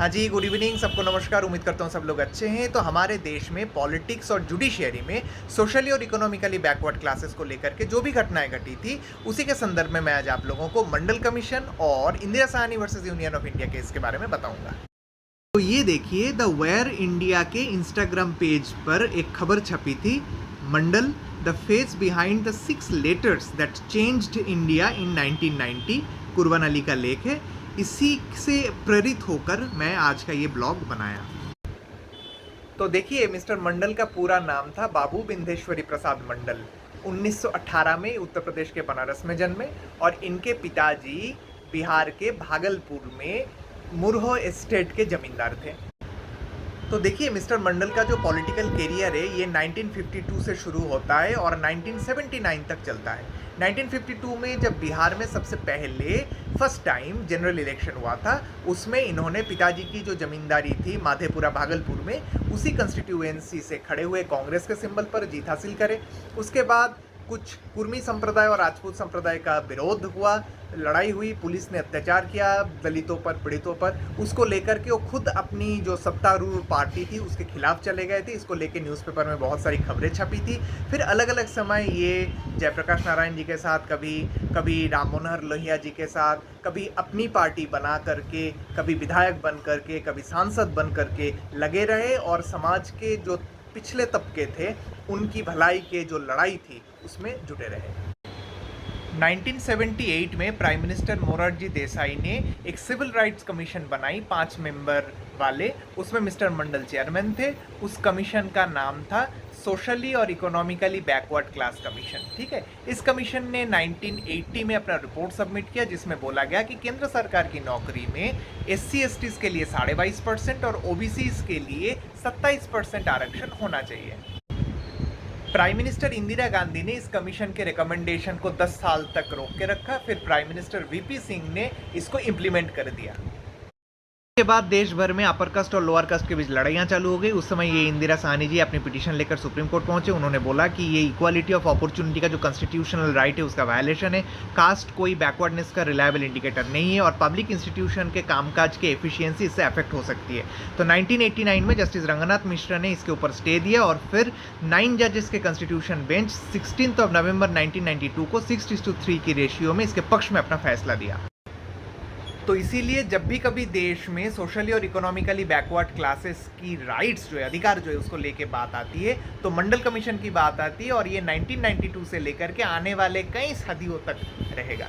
हाँ जी, good evening, सबको नमस्कार। उम्मीद करता हूँ सब लोग अच्छे हैं। तो हमारे देश में पॉलिटिक्स और जुडिशियरी में सोशली और इकोनॉमिकली बैकवर्ड क्लासेस को लेकर के जो भी घटनाएं घटी थी, उसी के संदर्भ में मैं आज आप लोगों को मंडल कमीशन और Indira Sahni versus Union of India case के बारे में बताऊंगा। तो ये देखिए, द वेयर इंडिया के इंस्टाग्राम पेज पर एक खबर छपी थी, Mandal the face behind the 6 letters that changed India in 1990। Qurban Ali का लेख है। इसी से प्रेरित होकर मैं आज का ये ब्लॉग बनाया। तो देखिए, मिस्टर मंडल का पूरा नाम था बाबू बिंदेश्वरी प्रसाद मंडल। 1918 में उत्तर प्रदेश के बनारस में जन्मे और इनके पिताजी बिहार के भागलपुर में मुरहो एस्टेट के जमींदार थे। तो देखिए, मिस्टर मंडल का जो पॉलिटिकल कैरियर है ये 1952 से शुरू होता है और 1979 तक चलता है। 1952 में जब बिहार में सबसे पहले फर्स्ट टाइम जनरल इलेक्शन हुआ था, उसमें इन्होंने पिताजी की जो जमींदारी थी माधेपुरा भागलपुर में, उसी कंस्टिट्यूएंसी से खड़े हुए कांग्रेस के सिंबल पर जीत हासिल करे। उसके बाद कुछ कुर्मी संप्रदाय और राजपूत संप्रदाय का विरोध हुआ, लड़ाई हुई, पुलिस ने अत्याचार किया दलितों पर, पीड़ितों पर। उसको लेकर के वो खुद अपनी जो सत्तारूढ़ पार्टी थी उसके खिलाफ चले गए थे। इसको लेके न्यूज़पेपर में बहुत सारी खबरें छपी थी। फिर अलग अलग समय ये जयप्रकाश नारायण जी के साथ, कभी राम मनोहर लोहिया जी के साथ, कभी अपनी पार्टी बना करके, कभी विधायक बन करके, कभी सांसद बन करके लगे रहे और समाज के जो पिछले तबके थे उनकी भलाई के जो लड़ाई थी उसमें जुटे रहे। 1978 में प्राइम मिनिस्टर मोरारजी देसाई ने एक सिविल राइट्स कमीशन बनाई, 5 मेंबर वाले। उसमें मिस्टर मंडल चेयरमैन थे। उस कमीशन का नाम था सोशली और इकोनॉमिकली बैकवर्ड क्लास कमीशन। ठीक है, इस कमीशन ने 1980 में अपना रिपोर्ट सबमिट किया, जिसमें बोला गया कि केंद्र सरकार की नौकरी में SC/STs के लिए 22.5% और OBCs के लिए 27% आरक्षण होना चाहिए। प्राइम मिनिस्टर इंदिरा गांधी ने इस कमीशन के रिकमेंडेशन को 10 साल तक रोक के रखा। फिर प्राइम मिनिस्टर VP सिंह ने इसको इम्प्लीमेंट कर दिया। के बाद देश भर में अपर कास्ट और लोअर कास्ट के बीच लड़ाइयाँ चालू हो गई। उस समय ये इंदिरा साहनी जी अपनी पिटीशन लेकर सुप्रीम कोर्ट पहुंचे। उन्होंने बोला कि ये इक्वालिटी ऑफ अपॉर्चुनिटी का जो कॉन्स्टिट्यूशनल राइट है उसका वायलेशन है। कास्ट कोई बैकवर्डनेस का रिलायबल इंडिकेटर नहीं है और पब्लिक इंस्टीट्यूशन के कामकाज की एफिशिएंसी इससे अफेक्ट हो सकती है। तो 1989 में जस्टिस रंगनाथ मिश्रा ने इसके ऊपर स्टे दिया और फिर 9 जजेस के कॉन्स्टिट्यूशन बेंच 16 नवंबर 1992 को 6:3 की रेशियो में इसके पक्ष में अपना फैसला दिया। तो इसीलिए जब भी कभी देश में सोशली और इकोनॉमिकली बैकवर्ड क्लासेस की राइट्स जो है, अधिकार जो है, उसको लेके बात आती है तो मंडल कमीशन की बात आती है और ये 1992 से लेकर के आने वाले कई सदियों तक रहेगा।